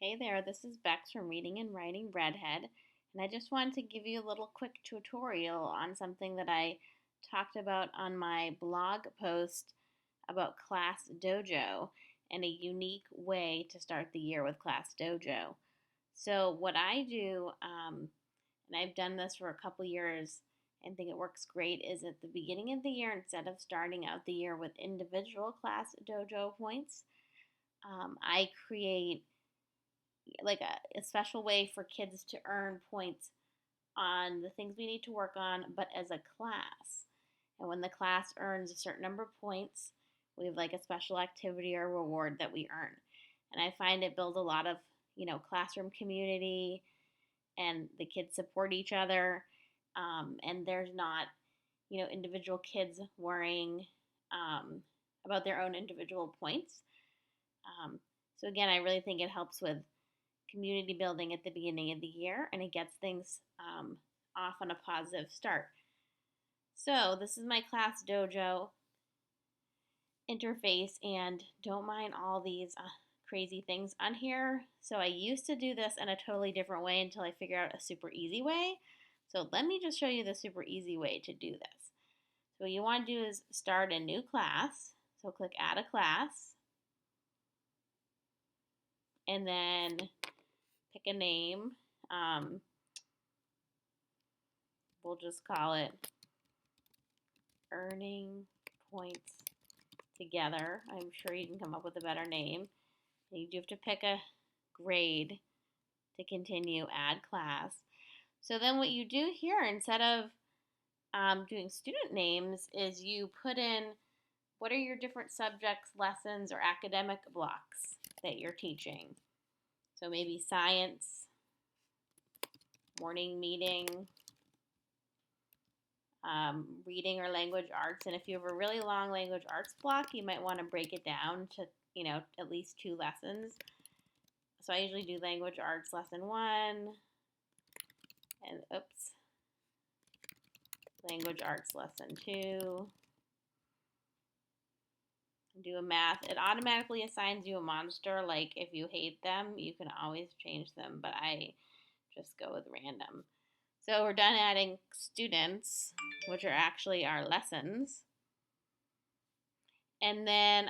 Hey there, this is Bex from Reading and Writing Redhead, and I just wanted to give you a little quick tutorial on something that I talked about on my blog post about Class Dojo and a unique way to start the year with Class Dojo. So, what I do, and I've done this for a couple years and think it works great, is at the beginning of the year, instead of starting out the year with individual Class Dojo points, I create like a special way for kids to earn points on the things we need to work on, but as a class. And when the class earns a certain number of points, we have like a special activity or reward that we earn. And I find it builds a lot of, classroom community, and the kids support each other. And there's not, individual kids worrying about their own individual points. So again, I really think it helps with community building at the beginning of the year, and it gets things off on a positive start. So this is my Class Dojo interface, and don't mind all these crazy things on here. So I used to do this in a totally different way until I figured out a super easy way. So let me just show you the super easy way to do this. So what you want to do is start a new class. So click Add a Class, and then pick a name. We'll just call it Earning Points Together. I'm sure you can come up with a better name. You do have to pick a grade to continue, add class. So then what you do here, instead of doing student names, is you put in what are your different subjects, lessons, or academic blocks that you're teaching. So maybe science, morning meeting, reading or language arts. And if you have a really long language arts block, you might want to break it down to, at least 2 lessons. So I usually do language arts lesson 1, and language arts lesson 2. Do a math. It automatically assigns you a monster. Like if you hate them, you can always change them, but I just go with random. So we're done adding students, which are actually our lessons. And then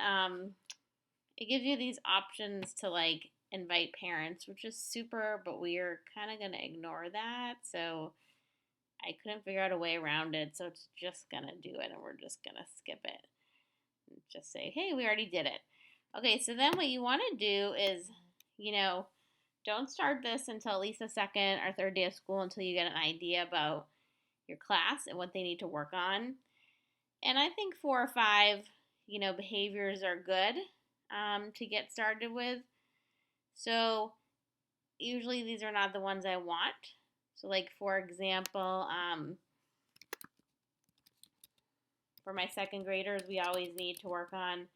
it gives you these options to like invite parents, which is super, but we're kind of going to ignore that. So I couldn't figure out a way around it, so it's just going to do it, and we're just going to skip it. And just say, hey, we already did it. Okay, so then what you want to do is, don't start this until at least the second or third day of school until you get an idea about your class and what they need to work on. And I think 4 or 5, behaviors are good to get started with. So usually these are not the ones I want. So like, for example, for my second graders, we always need to work on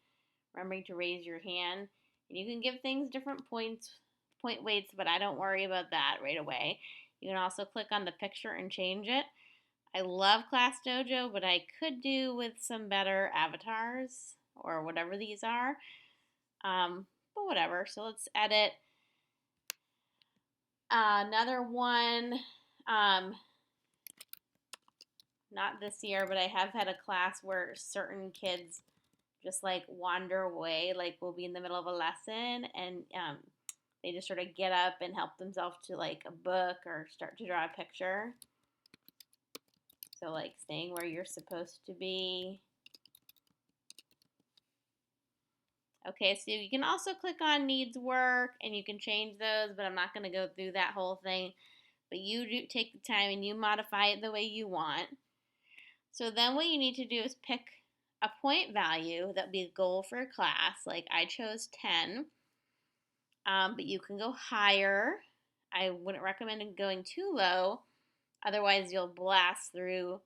remembering to raise your hand. And you can give things different point weights, but I don't worry about that right away. You can also click on the picture and change it. I love Class Dojo, but I could do with some better avatars or whatever these are. But whatever. So let's edit. Another one, not this year, but I have had a class where certain kids just like wander away, like we'll be in the middle of a lesson, and they just sort of get up and help themselves to like a book or start to draw a picture. So like staying where you're supposed to be. Okay, so you can also click on needs work and you can change those, but I'm not going to go through that whole thing. But you do take the time and you modify it the way you want. So then what you need to do is pick a point value that would be a goal for a class. Like I chose 10, but you can go higher. I wouldn't recommend going too low. Otherwise, you'll blast through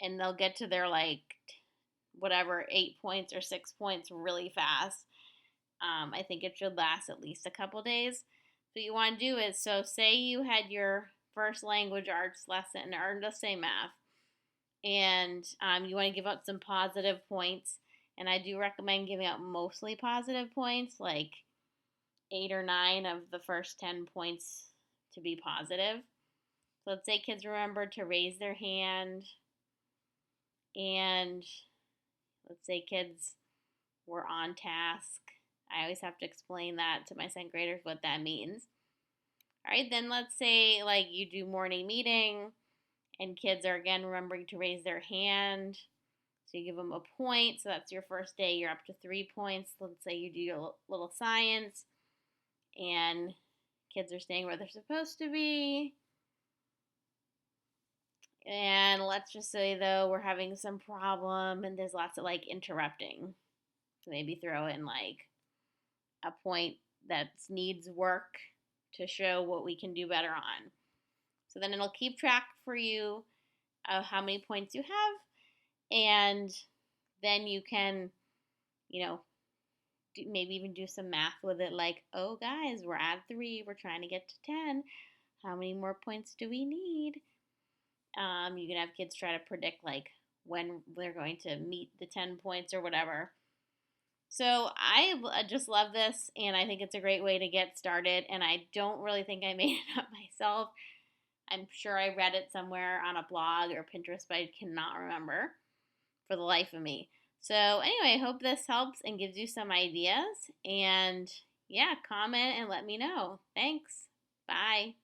and they'll get to their like whatever 8 points or 6 points really fast. I think it should last at least a couple days. So what you want to do is, so say you had your first language arts lesson, or just say math, and you want to give out some positive points. And I do recommend giving out mostly positive points, like 8 or 9 of the first 10 points to be positive. So let's say kids remember to raise their hand, and let's say kids were on task. I always have to explain that to my second graders what that means. All right, then let's say like you do morning meeting and kids are again remembering to raise their hand. So you give them a point. So that's your first day. You're up to 3 points. Let's say you do your little science and kids are staying where they're supposed to be. And let's just say though we're having some problem and there's lots of like interrupting. So maybe throw in like a point that needs work to show what we can do better on. So then it'll keep track for you of how many points you have, and then you can, maybe even do some math with it like, oh guys, we're at 3, we're trying to get to 10. How many more points do we need? You can have kids try to predict like when they're going to meet the 10 points or whatever. So I just love this, and I think it's a great way to get started, and I don't really think I made it up myself. I'm sure I read it somewhere on a blog or Pinterest, but I cannot remember for the life of me. So anyway, I hope this helps and gives you some ideas, and yeah, comment and let me know. Thanks. Bye.